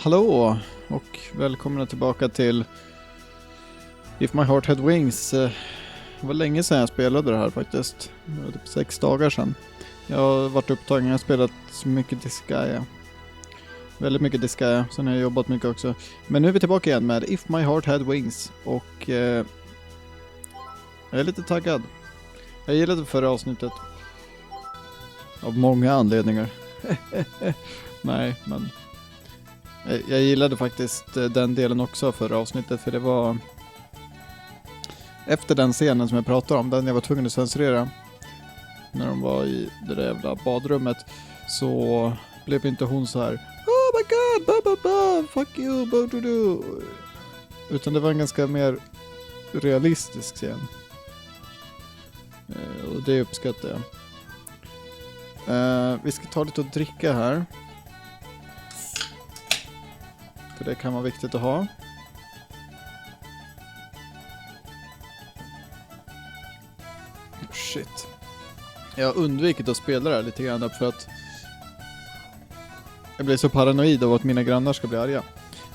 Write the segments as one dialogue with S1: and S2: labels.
S1: Hallå och välkomna tillbaka till If My Heart Had Wings. Det var länge sedan jag spelade det här faktiskt. Det var typ 6 dagar sedan. Jag har varit upptagen, jag har spelat så mycket Disgaea. Väldigt mycket Disgaea, sen har jag jobbat mycket också. Men nu är vi tillbaka igen med If My Heart Had Wings. Och jag är lite taggad. Jag gillade förra avsnittet. Av många anledningar. Nej, men... Jag gillade faktiskt den delen också förra avsnittet, för det var efter den scenen som jag pratade om, den jag var tvungen att censurera när de var i det där jävla badrummet, så blev inte hon så här oh my god, ba ba ba, fuck you, ba du du, utan det var en ganska mer realistisk scen, och det uppskattar jag. Vi ska ta lite att dricka här. För det kan vara viktigt att ha. Shit. Jag har undvikit att spela det här lite grann för att jag blir så paranoid av att mina grannar ska bli arga.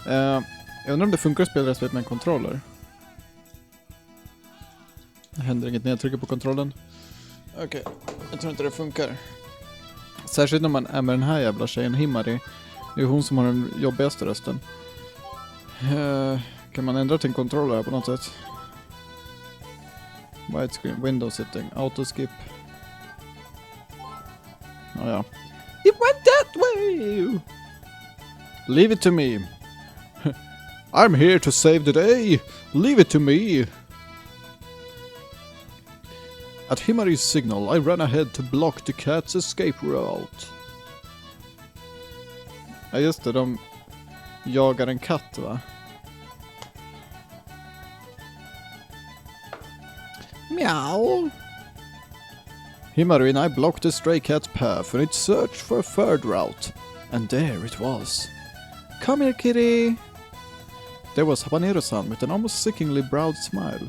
S1: Jag undrar om det funkar att spela det med en kontroller. Det händer inget när jag trycker på kontrollen. Okej, jag tror inte det funkar. Särskilt när man är med den här jävla tjejen Himari. Det är hon som har den jobbigaste rösten. Kan man ändra till en kontroller här på något sätt? Widescreen, window setting, autoskip. Ja. It went that way! Leave it to me. I'm here to save the day. Leave it to me. At Himari's signal, I ran ahead to block the cat's escape route. Ja just det, de jagar en katt, va? Meow. Himari and I blocked the stray cat's path and it searched for a third route. And there it was. Come here, kitty. There was Habanero-san with an almost sickeningly proud smile.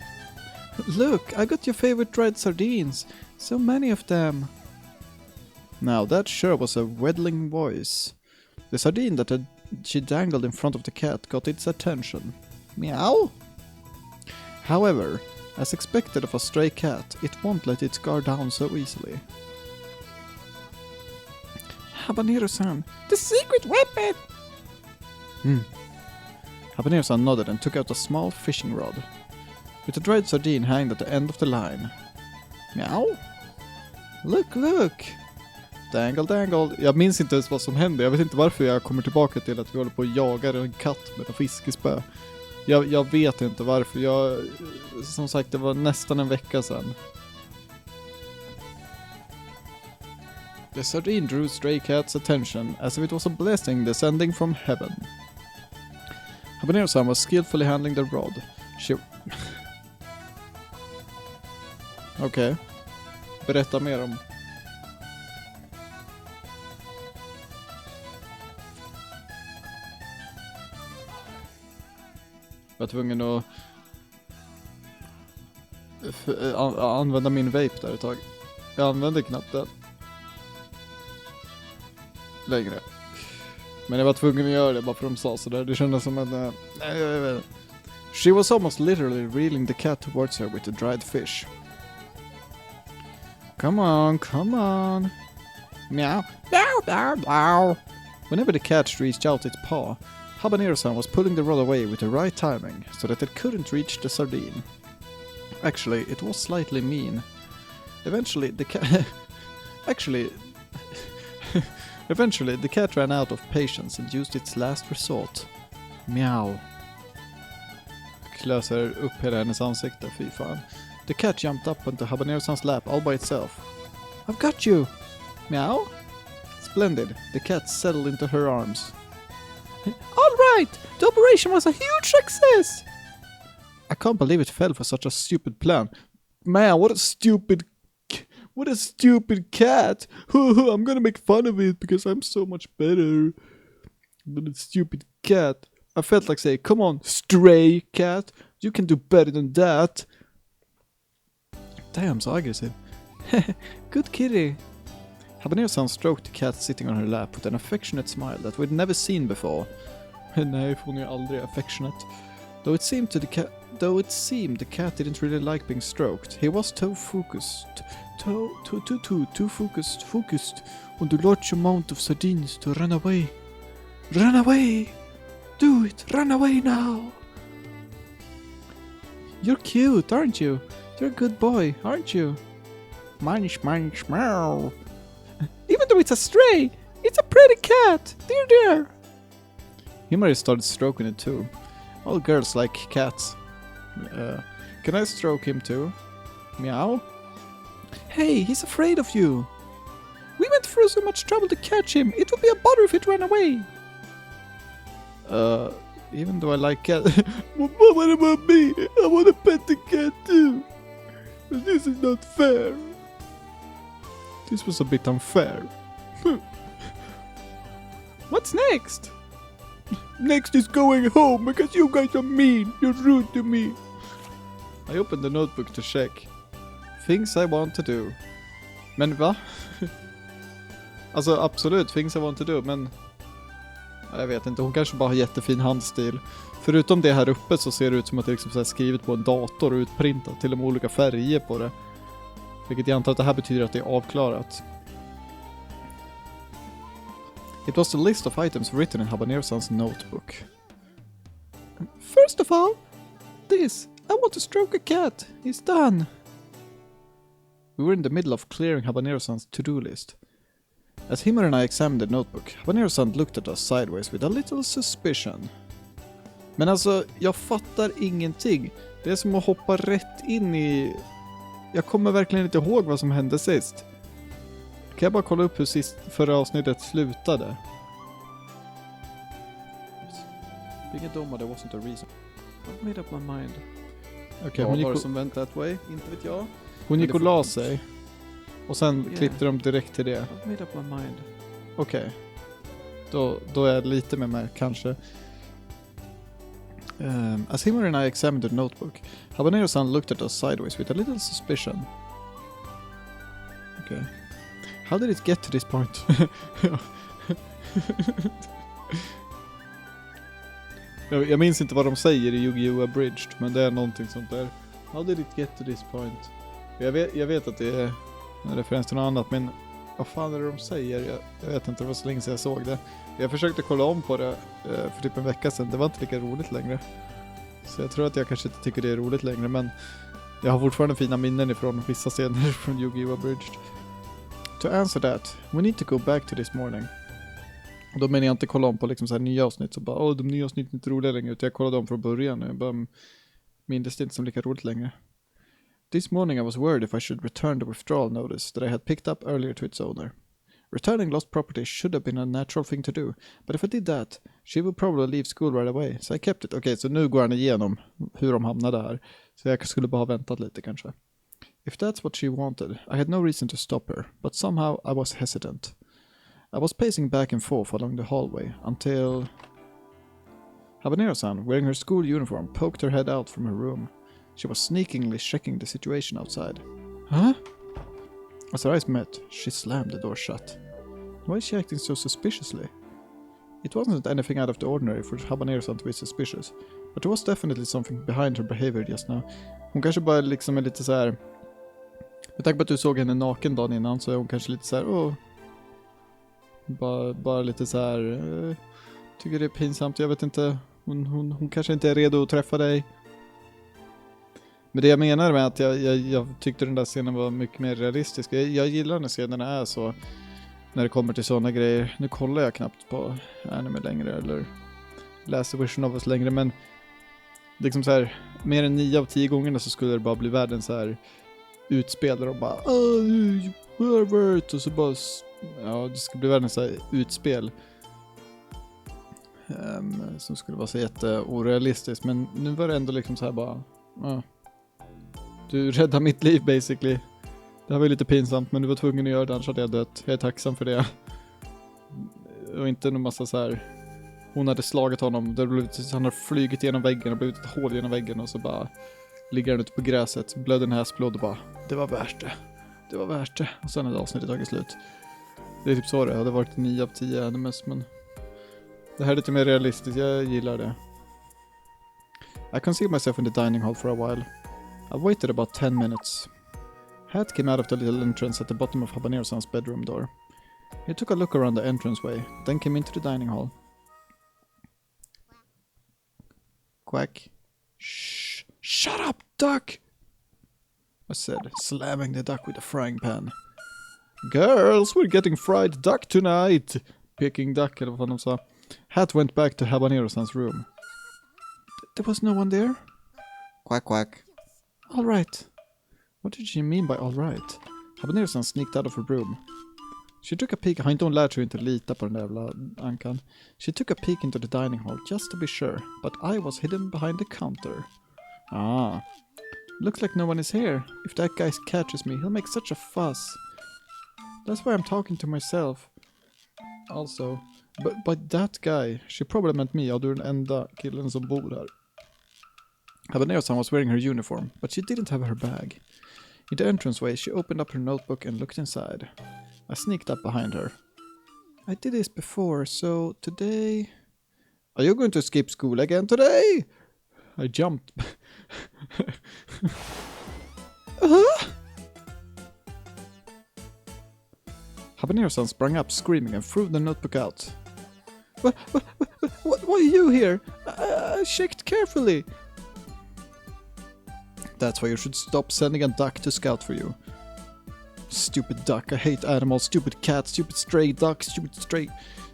S1: Look, I got your favorite dried sardines. So many of them. Now that sure was a wheedling voice. The sardine that she dangled in front of the cat got its attention. Meow! However, as expected of a stray cat, it won't let its guard down so easily. Habanero-san, the secret weapon! Habanero-san nodded and took out a small fishing rod. With a dried sardine hanging at the end of the line. Meow! Look, look! Dangle, dangle. Jag minns inte ens vad som hände. Jag vet inte varför jag kommer tillbaka till att vi håller på att jaga en katt med en fiskespö. Jag vet inte varför. Som sagt, det var nästan en vecka sedan. The sardine drew stray cat's attention as if it was a blessing descending from heaven. Habanero-san was skillfully handling the rod. Okej. Berätta mer om... Jag var tvungen att använda min vape där ett tag. Jag använde knappt den längre. Men jag var tvungen att göra det bara för de sa sådär. Det kändes som en... jag vet inte. She was almost literally reeling the cat towards her with the dried fish. Come on, come on. Meow, meow, meow, meow. Whenever the cat reached out its paw, Habanero-san was pulling the rod away with the right timing, so that it couldn't reach the sardine. Actually, it was slightly mean. Eventually, the cat ran out of patience and used its last resort. Meow. Klöser upp hela hennes ansikte, fy fan. The cat jumped up onto Habanero-san's lap all by itself. I've got you! Meow? Splendid. The cat settled into her arms. All right! The operation was a huge success! I can't believe it fell for such a stupid plan. Man, what a stupid cat! I'm gonna make fun of it because I'm so much better. But a stupid cat. I felt like saying, come on, stray cat. You can do better than that. Damn, so aggressive. Good kitty. Habanero-san stroked the cat sitting on her lap with an affectionate smile that we'd never seen before. Nej, för hon är aldrig affectionate. Though it seemed the cat didn't really like being stroked, he was too focused. Too focused on the large amount of sardines to run away. Run away! Do it! Run away now! You're cute, aren't you? You're a good boy, aren't you? Munch, meow. Even though it's a stray, it's a pretty cat! Dear! Himari started stroking it too. All girls like cats. Can I stroke him too? Meow? Hey, he's afraid of you! We went through so much trouble to catch him, it would be a bother if it ran away! Even though I like cats... What about me? I want to pet the cat too! This is not fair! This was a bit unfair. What's next? Next is going home because you guys are mean. You're rude to me. I opened the notebook to check. Things I want to do. Men va? Alltså absolut, things I want to do, men... Jag vet inte, hon kanske bara har jättefin handstil. Förutom det här uppe så ser det ut som att det är liksom så här skrivet på en dator och utprintat till och med olika färger på det. Vilket jag antar att det här betyder att det är avklarat. It was the list of items written in Habanero-san's notebook. First of all, this. I want to stroke a cat. It's done. We were in the middle of clearing Habanero-san's to-do list. As Himmer and I examined the notebook, Habanero-san looked at us sideways with a little suspicion. Men alltså, jag fattar ingenting. Det är som att hoppa rätt in i... Jag kommer verkligen inte ihåg vad som hände sist. Kan jag bara kolla upp hur förra avsnittet slutade? Being a domare wasn't a reason. I made up my mind. Okej, hon gick som went that way, inte vet jag. Hon gick och la sig. Och sen klippte de direkt till det. I made up my mind. Okej. Då är jag lite med kanske. As Himmer and I examined the notebook, Habanero-san looked at us sideways with a little suspicion. Okay. How did it get to this point? jag minns inte vad de säger i Yu-Gi-Oh! Abridged, men det är någonting sånt där. How did it get to this point? Jag vet att det är en referens till något annat, men vad fan är det de säger? Jag vet inte, det var så länge sedan jag såg det. Jag försökte kolla om på det för typ en vecka sedan. Det var inte lika roligt längre. Så jag tror att jag kanske inte tycker det är roligt längre, men jag har fortfarande fina minnen ifrån vissa scener från Yu-Gi-Oh! Abridged. To answer that, we need to go back to this morning. Då menar jag inte kolla om på liksom så här nya avsnitt så bara, de nya avsnitten är inte roliga längre, utan jag kollade om från början och jag bara minns det inte som lika roligt längre. This morning I was worried if I should return the withdrawal notice that I had picked up earlier to its owner. Returning lost property should have been a natural thing to do, but if I did that, she would probably leave school right away, so I kept it. Okej, så nu går han igenom hur de hamnade här, så jag skulle bara ha väntat lite kanske. If that's what she wanted, I had no reason to stop her, but somehow I was hesitant. I was pacing back and forth along the hallway until Habanero-san, wearing her school uniform, poked her head out from her room. She was sneakingly checking the situation outside. Huh? As our eyes met, she slammed the door shut. Why is she acting so suspiciously? It wasn't anything out of the ordinary for Habanero-san to be suspicious, but there was definitely something behind her behavior just now. Hon kanske bara liksom är lite så här. Med tanke på att du såg henne naken dagen innan så är hon kanske lite så här. Bara lite så här. Tycker det är pinsamt. Jag vet inte. Hon kanske inte är redo att träffa dig. Men det jag menar med att jag tyckte den där scenen var mycket mer realistisk. Jag gillar när scenerna är så. När det kommer till sådana grejer. Nu kollar jag knappt på anime längre. Eller läser Vision of Us längre. Men liksom så här. Mer än 9 av 10 gångerna så skulle det bara bli världens så här utspel. Där de bara och så bara. Ja, det skulle bli världens så här utspel. Som skulle vara så jätteorealistiskt. Men nu var det ändå liksom så här bara. Du räddade mitt liv basically. Det här var lite pinsamt, men du var tvungen att göra det, annars hade jag dött. Jag är tacksam för det. Och inte någon massa så här. Hon hade slagit honom. Han har flugit genom väggen och blivit ett hål genom väggen. Och så bara ligger han ute på gräset. Blöder näsblod och bara, det var värt det. Det var värt det. Och sen hade avsnittet tagit slut. Det är typ så det hade varit 9 av 10 animes, men Det här är lite mer realistiskt, jag gillar det. I concealed myself in the dining hall for a while. I waited about 10 minutes. Hat came out of the little entrance at the bottom of Habanero's bedroom door. He took a look around the entranceway, then came into the dining hall. Quack. Shh! Shut up, duck! I said, slamming the duck with a frying pan. Girls, we're getting fried duck tonight! Peking duck, eller vad de sa. Hat went back to Habanero's room. There was no one there? Quack, quack. All right. What did she mean by all right? Habanero's sneaked out of her room. She took a peek. Har inte hon lärt sig inte lita på den där jävla ankan. She took a peek into the dining hall just to be sure, but I was hidden behind the counter. Ah. Looks like no one is here. If that guy catches me, he'll make such a fuss. That's why I'm talking to myself. Also, but that guy, she probably meant me. Ja, du är den enda killen som bor här. Habanero's was wearing her uniform, but she didn't have her bag. In the entranceway, she opened up her notebook and looked inside. I sneaked up behind her. I did this before, so today... Are you going to skip school again today? I jumped. Habanero's sprang up screaming and threw the notebook out. Why are you here? I checked carefully. That's why you should stop sending a duck to scout for you. Stupid duck, I hate animals, stupid cat, stupid stray duck, stupid stray...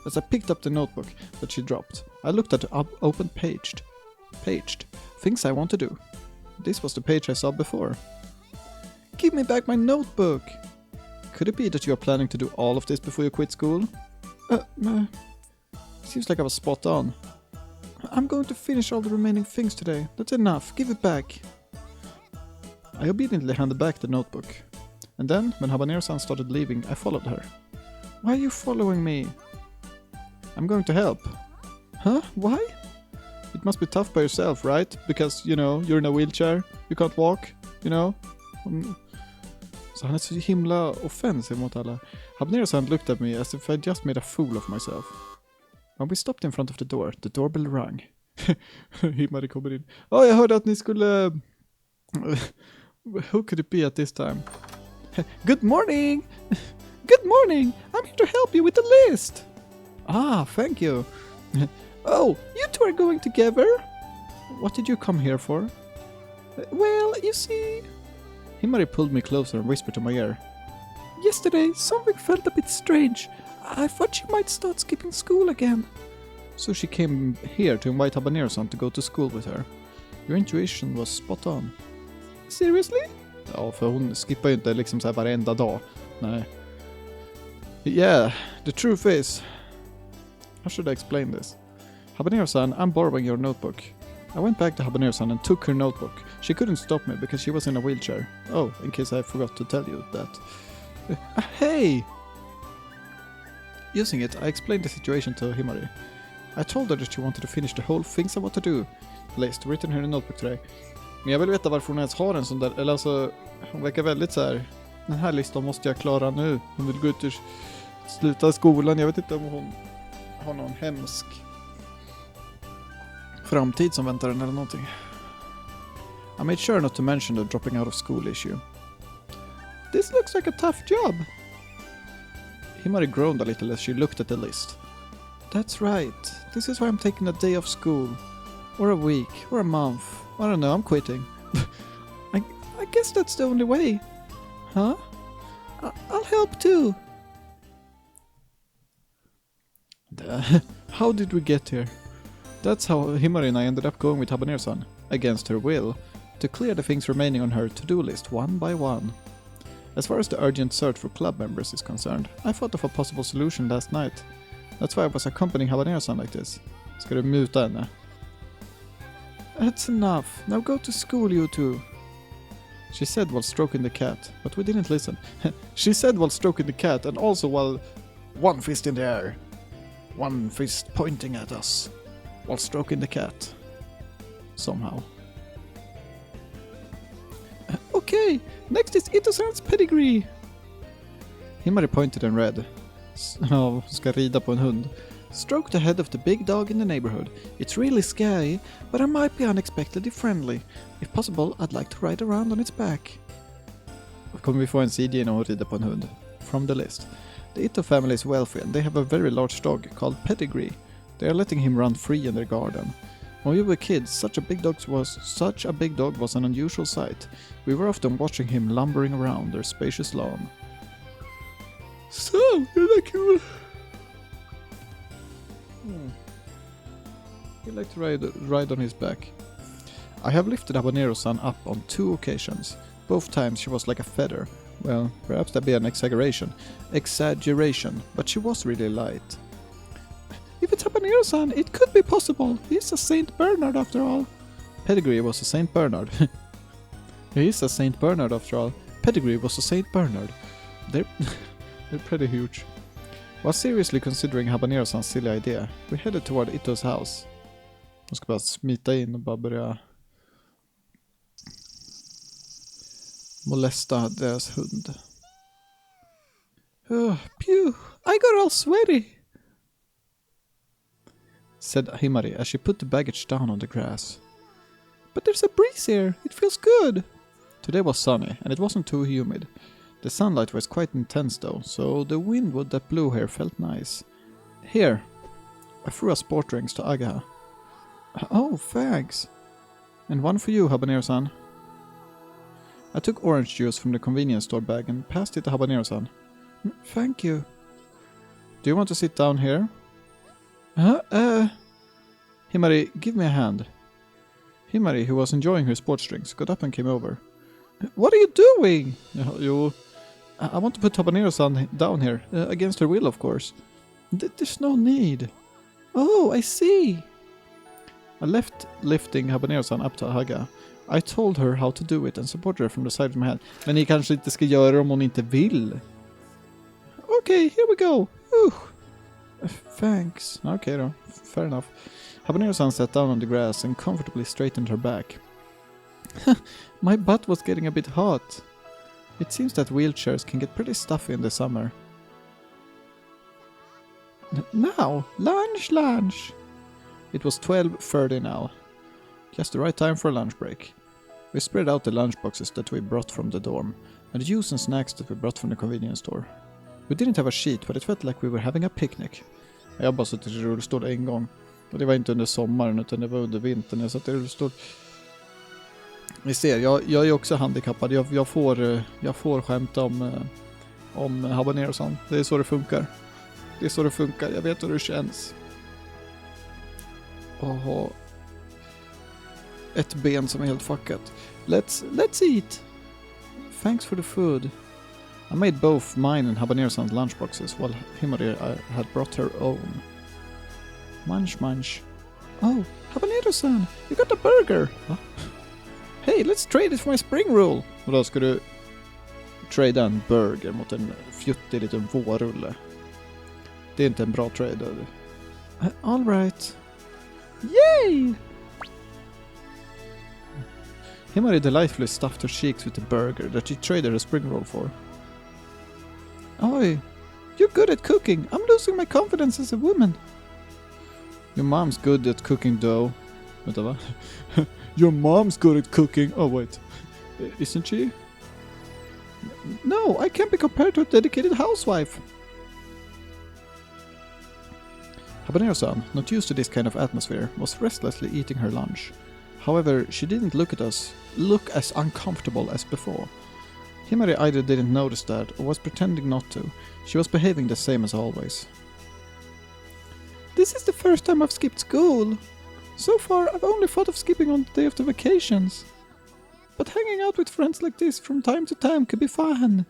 S1: As I picked up the notebook that she dropped, I looked at the open paged. Things I want to do. This was the page I saw before. Give me back my notebook! Could it be that you are planning to do all of this before you quit school? Seems like I was spot on. I'm going to finish all the remaining things today. That's enough. Give it back. I obediently handed back the notebook. And then, when Habanero's started leaving, I followed her. Why are you following me? I'm going to help. Huh? Why? It must be tough by yourself, right? Because, you know, you're in a wheelchair, you can't walk, you know? Så han är så himla offensiv mot alla. Habanero's looked at me as if I just made a fool of myself. When we stopped in front of the doorbell rang. Himari kommer in. Jag hörde att ni skulle... Who could it be at this time? Good morning! Good morning! I'm here to help you with the list! Ah, thank you. Oh, you two are going together? What did you come here for? Well, you see... Himari pulled me closer and whispered to my ear. Yesterday, something felt a bit strange. I thought you might start skipping school again. So she came here to invite Habanero's to go to school with her. Your intuition was spot on. Seriously? Ja, för hon skippar ju inte liksom så här varenda dag. Nej. Yeah, the truth is... How should I explain this? Habanero's, I'm borrowing your notebook. I went back to Habanero's and took her notebook. She couldn't stop me because she was in a wheelchair. Oh, in case I forgot to tell you that. Hey! Using it, I explained the situation to Himari. I told her that she wanted to finish the whole things I want to do list written here in a notebook today. Men jag vill veta varför hon ens har en sån där, eller alltså, hon verkar väldigt så här. Den här listan måste jag klara nu. Hon vill gå ut och sluta skolan. Jag vet inte om hon har någon hemsk framtid som väntar den eller någonting. I made sure not to mention the dropping out of school issue. This looks like a tough job. Himari groaned a little as she looked at the list. That's right. This is why I'm taking a day off school. Or a week. Or a month. I don't know, I'm quitting. I guess that's the only way. Huh? I'll help too. How did we get here? That's how Himari and I ended up going with Habanero's, against her will, to clear the things remaining on her to-do list one by one. As far as the urgent search for club members is concerned, I thought of a possible solution last night. That's why I was accompanying Habanero's like this. Ska du muta henne? That's enough. Now go to school, you two. She said while stroking the cat, but we didn't listen. She said while stroking the cat, and also while one fist in the air, one fist pointing at us, while stroking the cat. Somehow. Okay, next is Itosan's pedigree. Himari pointed and read. Ska rida på en hund. Stroke the head of the big dog in the neighborhood. It's really scary, but I might be unexpectedly friendly. If possible, I'd like to ride around on its back. Kommer vi få en CG när hon rider på en hund? From the list. The Ito family is wealthy and they have a very large dog called Pedigree. They are letting him run free in their garden. When we were kids, such a big dog was an unusual sight. We were often watching him lumbering around their spacious lawn. So, you're like you... He liked to ride on his back. I have lifted Habanero-san up on 2 occasions. Both times she was like a feather. Well, perhaps that'd be an exaggeration, but she was really light. If it's Habanero-san, it could be possible. He's a Saint Bernard after all. Pedigree was a Saint Bernard. He's a Saint Bernard after all. Pedigree was a Saint Bernard. They're pretty huge. While seriously considering Habanero-sans silly idea, we headed toward Ito's house. Jag ska bara smita in och bara börja molesta deras hund. Oh, pew! I got all sweaty! Said Himari as she put the baggage down on the grass. But there's a breeze here. It feels good. Today was sunny and it wasn't too humid. The sunlight was quite intense though, so the wind that blew here felt nice. Here, I threw a sport drinks to Agaha. Oh, thanks. And one for you, Habanero-san. I took orange juice from the convenience store bag and passed it to Habanero-san. Thank you. Do you want to sit down here? Himari, give me a hand. Himari, who was enjoying her sports drinks, got up and came over. What are you doing? I want to put Habanero-san down here, against her will, of course. There's no need. Oh, I see. I left lifting Habanero-san up to Haga. I told her how to do it and supported her from the side of my hand. Men ni kanske inte ska göra det om hon inte vill. Okay, here we go. Thanks. Okay då, fair enough. Habanero-san sat down on the grass and comfortably straightened her back. My butt was getting a bit hot. It seems that wheelchairs can get pretty stuffy in the summer. Now, lunch! It was 12:30 now. Just the right time for a lunch break. We spread out the lunch boxes that we brought from the dorm, and the juice and snacks that we brought from the convenience store. We didn't have a sheet, but it felt like we were having a picnic. Jag har bara suttit i rullstol en gång. Och det var inte under sommaren utan det var under vintern. Jag satt i rullstol. Ni ser, jag är också handikappad. Jag får skämta om Habanero-san. Det är så det funkar. Jag vet hur det känns. Och ha ett ben som är helt fuckat. Let's eat. Thanks for the food. I made both mine and Habanero-san's lunchboxes while Himari had brought her own. Munch. Oh, Habanero-san, you got a burger. Huh? Hey, let's trade it for my spring roll. Och då ska du trade en burger mot en fjuttig liten vårrulle. Det är inte en bra trade. All right. Yay! Himari delightfully stuffed her cheeks with the burger that she traded a spring roll for. Oi, you're good at cooking. I'm losing my confidence as a woman. Your mom's good at cooking though. Vänta, va? Your mom's good at cooking. Oh wait, isn't she? No, I can't be compared to a dedicated housewife. Habanero-san, not used to this kind of atmosphere, was restlessly eating her lunch. However, she didn't look as uncomfortable as before. Himari either didn't notice that or was pretending not to. She was behaving the same as always. This is the first time I've skipped school. So far, I've only thought of skipping on the day of the vacations. But hanging out with friends like this from time to time could be fun.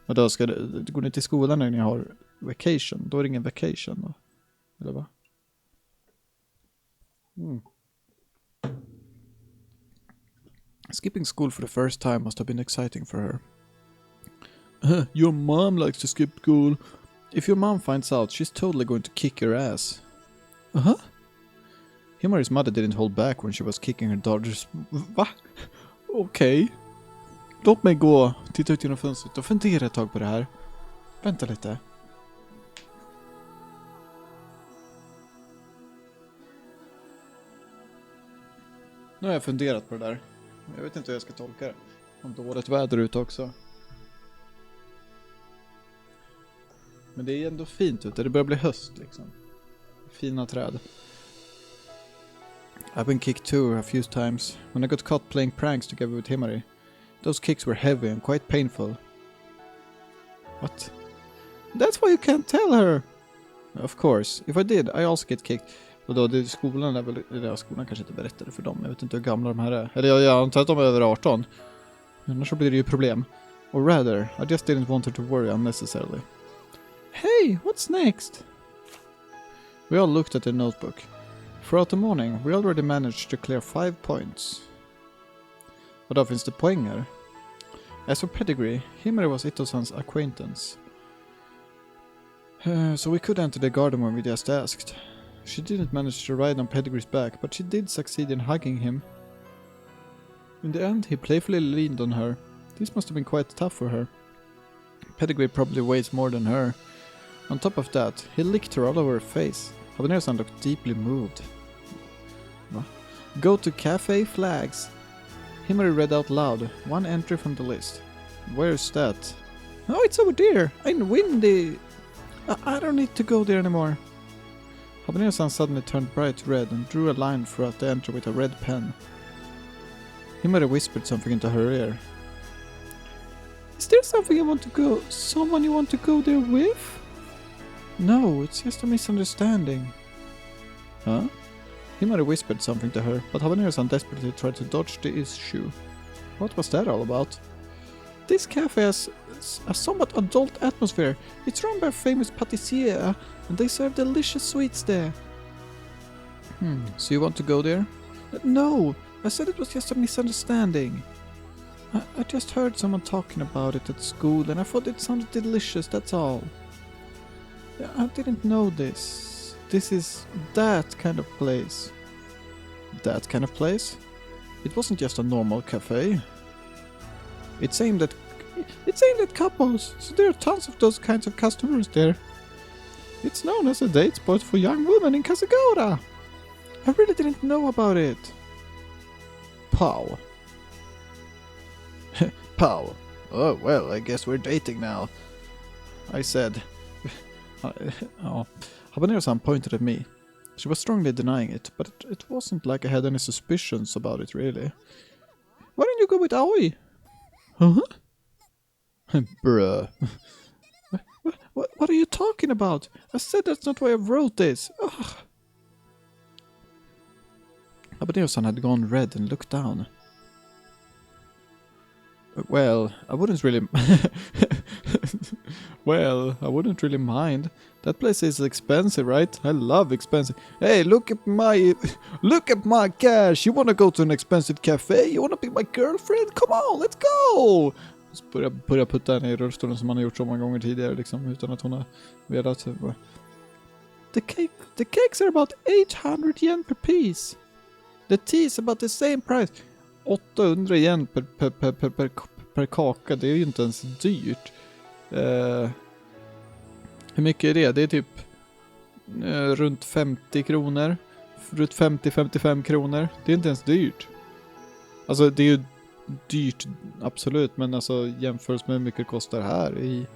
S1: Och då ska du gå ner till skolan när ni har vacation. Då är det ingen vacation då. Eller va? Skipping school for the first time must have been exciting for her. Your mom likes to skip school. If your mom finds out, she's totally going to kick your ass. Himari's mother didn't hold back when she was kicking her daughter's... Va? Okej. Låt mig gå, titta ut genom fönstret och fundera ett tag på det här. Vänta lite. Nu har jag funderat på det där. Jag vet inte hur jag ska tolka det. Om dåligt väder ute också. Men det är ändå fint ute. Det börjar bli höst liksom. Fina träd. I've been kicked too a few times. When I got caught playing pranks together with Himari. Those kicks were heavy and quite painful. What? That's why you can't tell her! Of course. If I did, I also get kicked. Och då, skolan är väl... Eller skolan kanske inte berättade för dem. Jag vet inte hur gamla de här är. Eller jag antar att de är över 18. Annars så blir det ju problem. Or rather, I just didn't want her to worry unnecessarily. Hey, what's next? We all looked at the notebook. Throughout the morning, we already managed to clear 5 points. Och då finns det poäng här. As for pedigree, Himari was Ito-san's acquaintance. So we could enter the garden when we just asked. She didn't manage to ride on Pedigree's back, but she did succeed in hugging him. In the end, he playfully leaned on her. This must have been quite tough for her. Pedigree probably weighs more than her. On top of that, he licked her all over her face. Habanero-san looked deeply moved. What? Go to Cafe Flags. Himari read out loud, one entry from the list. Where's that? Oh, it's over there, in Windy. I don't need to go there anymore. Habanero-san suddenly turned bright red and drew a line throughout the entry with a red pen. Himari whispered something into her ear. Is there something someone you want to go there with? No, it's just a misunderstanding. Huh? Himari whispered something to her, but Habanero-san desperately tried to dodge the issue. What was that all about? This cafe has a somewhat adult atmosphere. It's run by a famous patissier, and they serve delicious sweets there. So you want to go there? No, I said it was just a misunderstanding. I just heard someone talking about it at school, and I thought it sounded delicious, that's all. I didn't know this. This is that kind of place. That kind of place? It wasn't just a normal cafe. It's aimed at couples, so there are tons of those kinds of customers there. It's known as a date spot for young women in Kasagora. I really didn't know about it. Pow. Pow. Oh, well, I guess we're dating now. I said. Habanero-san pointed at me. She was strongly denying it, but it wasn't like I had any suspicions about it, really. Why don't you go with Aoi? Huh? Bruh. What are you talking about? I said that's not why I wrote this. Ugh. Habanero-san had gone red and looked down. Well, I wouldn't really... Well, I wouldn't really mind. That place is expensive, right? I love expensive. Hey, look at my cash! You wanna go to an expensive cafe? You wanna be my girlfriend? Come on, let's go! Så börja putta henne i rullstolen som man har gjort så många gånger tidigare, liksom, utan att hon har velat. The cakes are about 800 yen per piece. The tea is about the same price. 800 yen per kaka, det är ju inte ens dyrt. Hur mycket är det? Det är typ runt 50 kronor. Runt 50-55 kronor. Det är inte ens dyrt. Alltså det är ju dyrt, absolut. Men alltså jämfört med hur mycket det kostar här i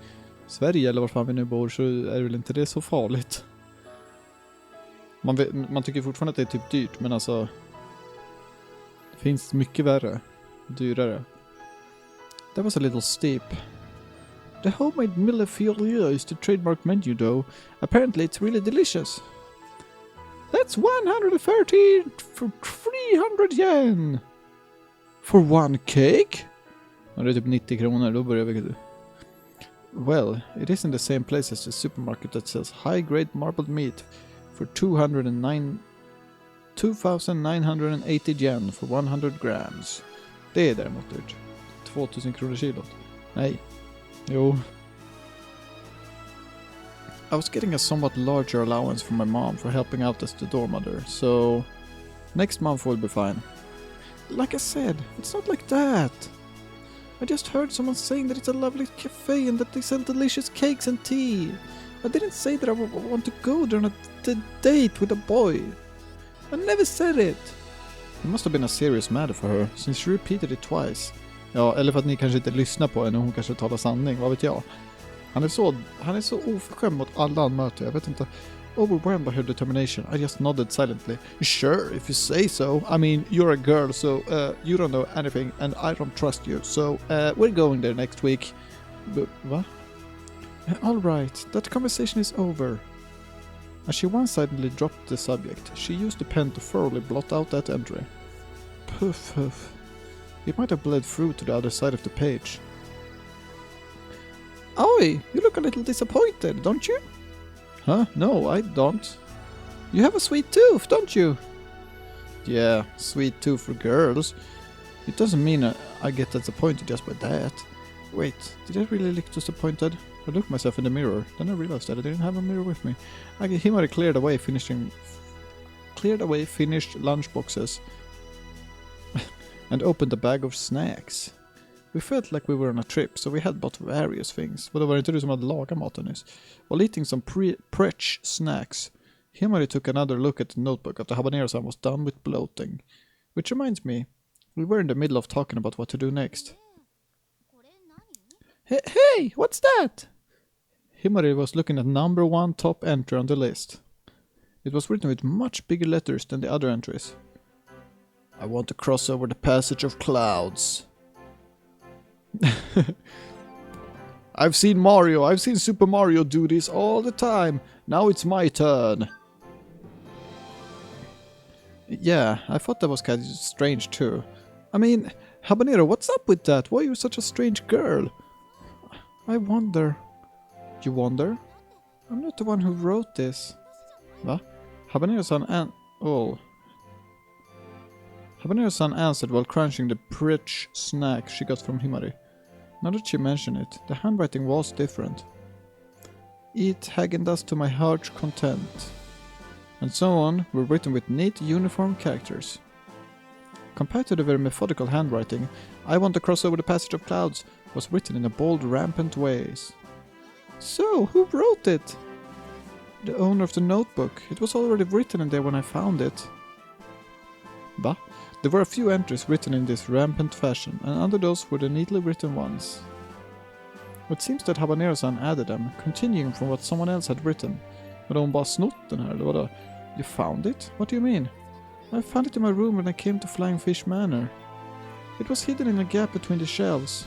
S1: Sverige eller var fan vi nu bor, så är det väl inte det så farligt. Man tycker fortfarande att det är typ dyrt, men alltså det finns mycket värre, dyrare. That was a little steep. The homemade mille-feuille is the trademark menu though. Apparently it's really delicious. That's 130 for 300 yen! For one cake? Ja, det är typ 90 kronor, då börjar vi... Well, it isn't the same place as the supermarket that sells high-grade marbled meat for 2,980 yen for 100 grams. Det är däremot dyrt. 2000 kronor kilot. Nej. Jo. I was getting a somewhat larger allowance from my mom for helping out as the dorm mother, so next month will be fine. Like I said, it's not like that. I just heard someone saying that it's a lovely cafe and that they sell delicious cakes and tea. I didn't say that I want to go there on a date with a boy. I never said it. It must have been a serious matter for her, since she repeated it twice. Ja, eller för att ni kanske inte lyssnar på henne och hon kanske talar sanning, vad vet jag. Han är så oförskämd mot alla han möter, jag vet inte. Overwhelmed by her determination, I just nodded silently. Sure, if you say so. I mean, you're a girl, so you don't know anything, and I don't trust you. So we're going there next week. What? All right, that conversation is over. As she one-sidedly dropped the subject, she used the pen to thoroughly blot out that entry. Poof, poof. It might have bled through to the other side of the page. Oi, you look a little disappointed, don't you? Huh? No, I don't. You have a sweet tooth, don't you? Yeah, sweet tooth for girls. It doesn't mean I get disappointed just by that. Wait, did I really look disappointed? I looked myself in the mirror, then I realized that I didn't have a mirror with me. He might have cleared away finished lunchboxes and opened a bag of snacks. We felt like we were on a trip, so we had bought various things. But det var inte du som hade lagat maten nyss. While eating some pretch snacks, Himari took another look at the notebook after Habanero-san was done with bloating. Which reminds me, we were in the middle of talking about what to do next. Hey, what's that? Himari was looking at number 1 top entry on the list. It was written with much bigger letters than the other entries. I want to cross over the passage of clouds. I've seen Super Mario do this all the time. Now it's my turn. Yeah, I thought that was kind of strange too. I mean, Habanero, what's up with that? Why are you such a strange girl? I wonder. You wonder? I'm not the one who wrote this. Va? Habanero-san Habanero-san answered while crunching the pretch snack she got from Himari. Now that she mentioned it, the handwriting was different. Eat Häagen-Dazs to my heart's content. And so on were written with neat, uniform characters. Compared to the very methodical handwriting, I want to cross over the passage of clouds was written in a bold, rampant ways. So, who wrote it? The owner of the notebook. It was already written in there when I found it. Bah. There were a few entries written in this rampant fashion, and under those were the neatly written ones. It seems that Habanero-san added them, continuing from what someone else had written. Men hon bara snott den här, eller vadå? You found it? What do you mean? I found it in my room when I came to Flying Fish Manor. It was hidden in a gap between the shelves.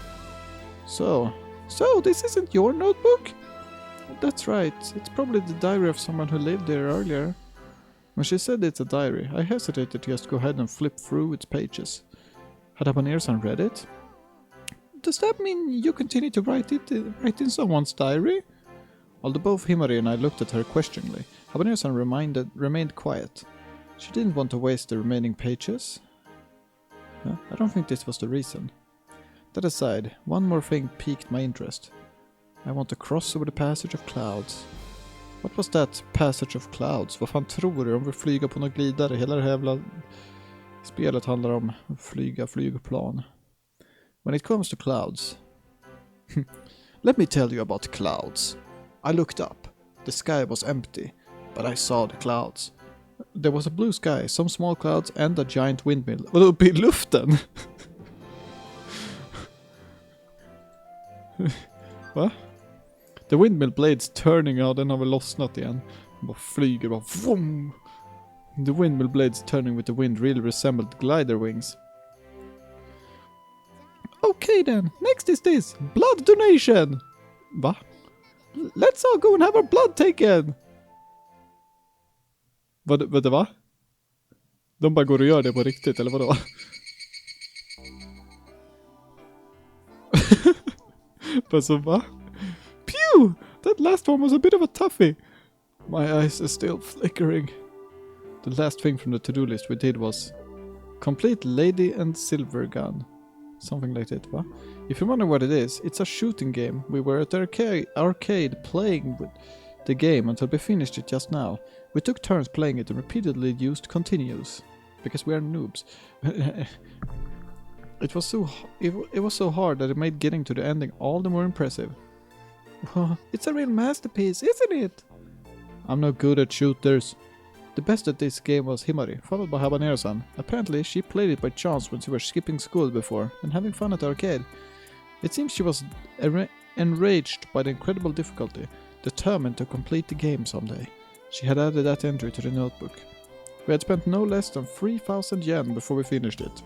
S1: So this isn't your notebook? That's right, it's probably the diary of someone who lived there earlier. When she said it's a diary, I hesitated to just go ahead and flip through its pages. Had Habanero-san read it? Does that mean you continue to write in someone's diary? Although both Himari and I looked at her questioningly, Habanero-san remained quiet. She didn't want to waste the remaining pages. I don't think this was the reason. That aside, one more thing piqued my interest. I want to cross over the passage of clouds. What was that passage of clouds? Vad fan tror du? De vill flyga på något glidare. Hela det här jävla spelet handlar om att flyga flygplan. When it comes to clouds. Let me tell you about clouds. I looked up. The sky was empty, but I saw the clouds. There was a blue sky, some small clouds and a giant windmill. Vadå, uppe i luften? Va? The windmill blades turning, ja den har väl lossnat igen. Den bara flyger, bara vroom. The windmill blades turning with the wind really resembled glider wings. Okay then, next is this, blood donation! Va? Let's all go and have our blood taken! Vänta va? De bara går och gör det på riktigt, eller vadå? Alltså va? Pew! That last one was a bit of a toughie. My eyes are still flickering. The last thing from the to-do list we did was complete Lady and Silver Gun. Something like that, what? If you wonder what it is, it's a shooting game. We were at the arcade playing with the game until we finished it just now. We took turns playing it and repeatedly used continues. Because we are noobs. It was so hard that it made getting to the ending all the more impressive. It's a real masterpiece, isn't it? I'm not good at shooters. The best at this game was Himari, followed by Habanero-san. Apparently, she played it by chance when she was skipping school before and having fun at the arcade. It seems she was enraged by the incredible difficulty, determined to complete the game someday. She had added that entry to the notebook. We had spent no less than 3,000 yen before we finished it.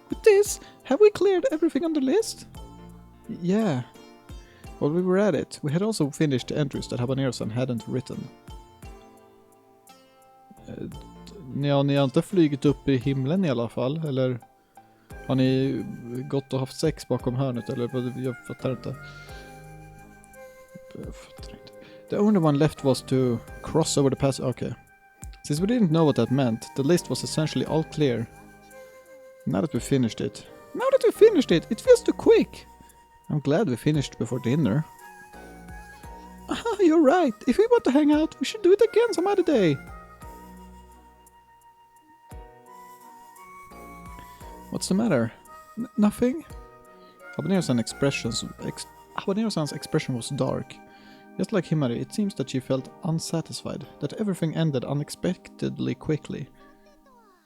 S1: With this, have we cleared everything on the list? Yeah. While we were at it, we had also finished the entries that Habanero-san hadn't written. Ja, ni har inte flugit upp i himlen i alla fall, eller har ni gått och haft sex bakom hörnet, eller jag fattar inte. The only one left was to cross over the pass. Okay. Since we didn't know what that meant, the list was essentially all clear. Now that we finished it. It feels too quick. I'm glad we finished before dinner. You're right. If we want to hang out, we should do it again some other day. What's the matter? Nothing? Habanero-san's expression was dark. Just like Himari, it seems that she felt unsatisfied, that everything ended unexpectedly quickly.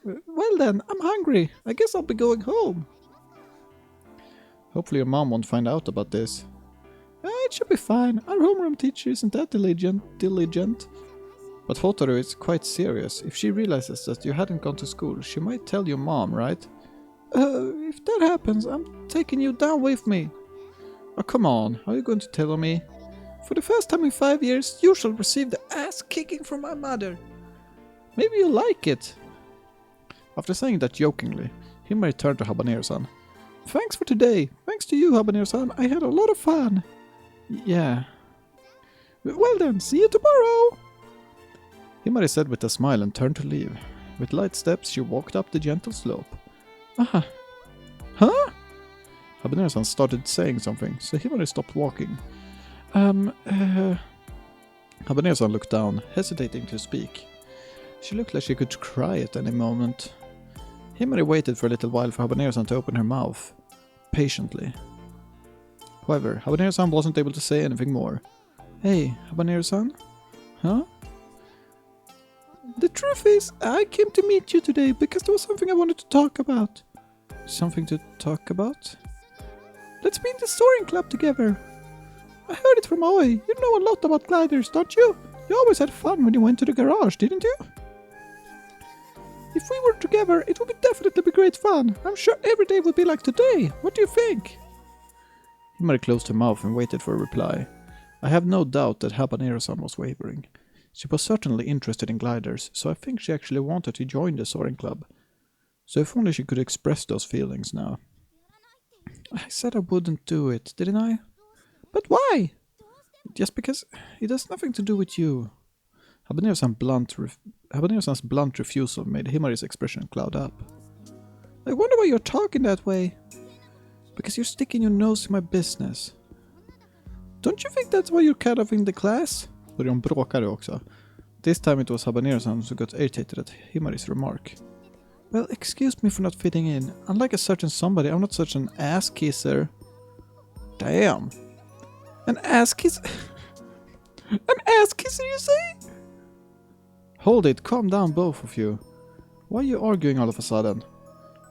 S1: Well then, I'm hungry. I guess I'll be going home. Hopefully your mom won't find out about this. It should be fine. Our homeroom teacher isn't that diligent. But Hotaru is quite serious. If she realizes that you hadn't gone to school, she might tell your mom, right? If that happens, I'm taking you down with me. Oh, come on. Are you going to tell me? For the first time in 5 years, you shall receive the ass kicking from my mother. Maybe you like it. After saying that jokingly, Himari turned to Habanero-san. Thanks for today. Thanks to you, Habanero-san. I had a lot of fun. Yeah. Well then, see you tomorrow. Himari said with a smile and turned to leave. With light steps, she walked up the gentle slope. Huh? Habanero-san started saying something, so Himari stopped walking. Habanero-san looked down, hesitating to speak. She looked like she could cry at any moment. Himari waited for a little while for Habanero-san to open her mouth, patiently. However, Habanero-san wasn't able to say anything more. Hey, Habanero-san? Huh? The truth is, I came to meet you today because there was something I wanted to talk about. Something to talk about? Let's be in the soaring club together. I heard it from Oi. You know a lot about gliders, don't you? You always had fun when you went to the garage, didn't you? If we were together, it would definitely be great fun. I'm sure every day would be like today. What do you think? Himari closed her mouth and waited for a reply. I have no doubt that Habanero-san was wavering. She was certainly interested in gliders, so I think she actually wanted to join the soaring club. So if only she could express those feelings now. I said I wouldn't do it, didn't I? But why? Just because it has nothing to do with you. Habanero-san's blunt refusal made Himari's expression cloud up. I wonder why you're talking that way. Because you're sticking your nose in my business. Don't you think that's why you're cut off in the class? Började hon bråkade också. This time it was Habanero-san who got irritated at Himari's remark. Well, excuse me for not fitting in. Unlike a certain somebody, I'm not such an ass kisser. Damn. An ass kiss? An ass kisser, you say? Hold it, calm down, both of you. Why are you arguing all of a sudden?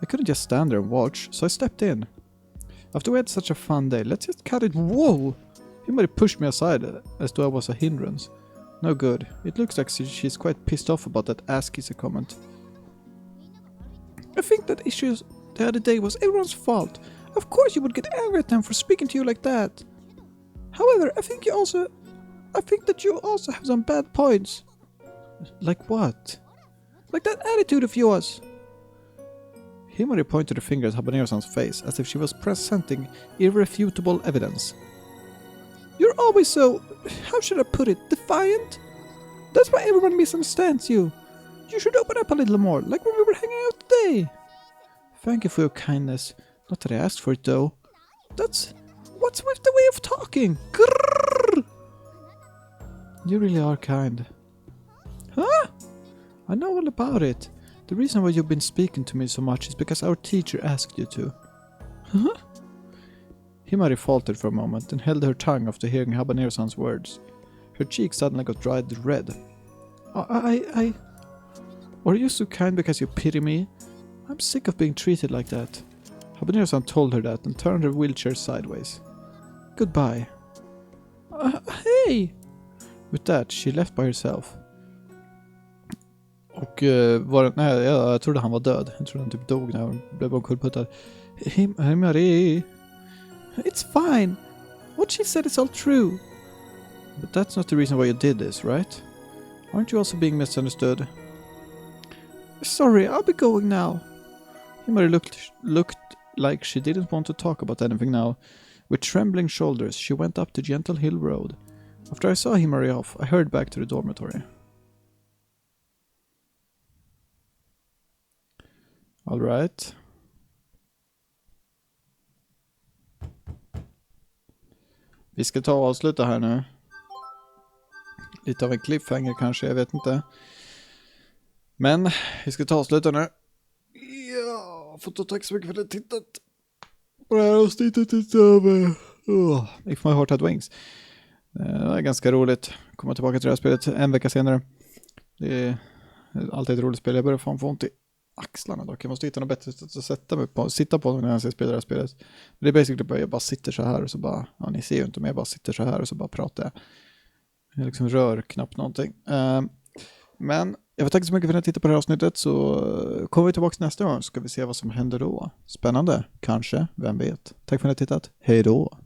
S1: I couldn't just stand there and watch, so I stepped in. After we had such a fun day, let's just cut it. Whoa! Himari pushed me aside as though I was a hindrance. No good. It looks like she's quite pissed off about that ass kisser comment. I think that issue the other day was everyone's fault. Of course you would get angry at them for speaking to you like that. However, I think that you also have some bad points. Like what? Like that attitude of yours. Himari pointed her finger at Habanero-san's face as if she was presenting irrefutable evidence. You're always so, how should I put it, defiant? That's why everyone misunderstands you. You should open up a little more, like when we were hanging out today. Thank you for your kindness. Not that I asked for it though. What's with the way of talking? Grrr! You really are kind. Huh? I know all about it. The reason why you've been speaking to me so much is because our teacher asked you to. Huh? Himari faltered for a moment and held her tongue after hearing Habanero-san's words. Her cheeks suddenly got dried red. I... Are you so kind because you pity me? I'm sick of being treated like that. Habanero-san told her that and turned her wheelchair sideways. Goodbye. Hey! With that, she left by herself. Och jag trodde han var död. Jag trodde han typ dog när han blev omkullputtad. Himari. It's fine. What she said is all true. But that's not the reason why you did this, right? Aren't you also being misunderstood? Sorry, I'll be going now. Himari looked like she didn't want to talk about anything now. With trembling shoulders, she went up the gentle hill road. After I saw Himari off, I hurried back to the dormitory. All right. Vi ska ta och avsluta här nu. Lite av en cliffhanger kanske, jag vet inte. Men vi ska ta och avsluta nu. Ja, tack så mycket för att du tittat på det här avsnittet utav If My Heart Had Wings. Det var ganska roligt. Komma tillbaka till det här spelet en vecka senare. Det är alltid ett roligt spel. Jag börjar fan få ont i axlarna dock. Jag måste hitta något bättre att sitta på när jag ska spela det här spelet. Det är basically bara, jag bara sitter så här och så bara, ja ni ser ju inte men jag bara sitter så här och så bara pratar jag. Jag liksom rör knappt någonting. Men jag vill tacka så mycket för att ni tittade på det här avsnittet, så kommer vi tillbaka nästa gång så ska vi se vad som händer då. Spännande, kanske, vem vet. Tack för att ni har tittat, hej då.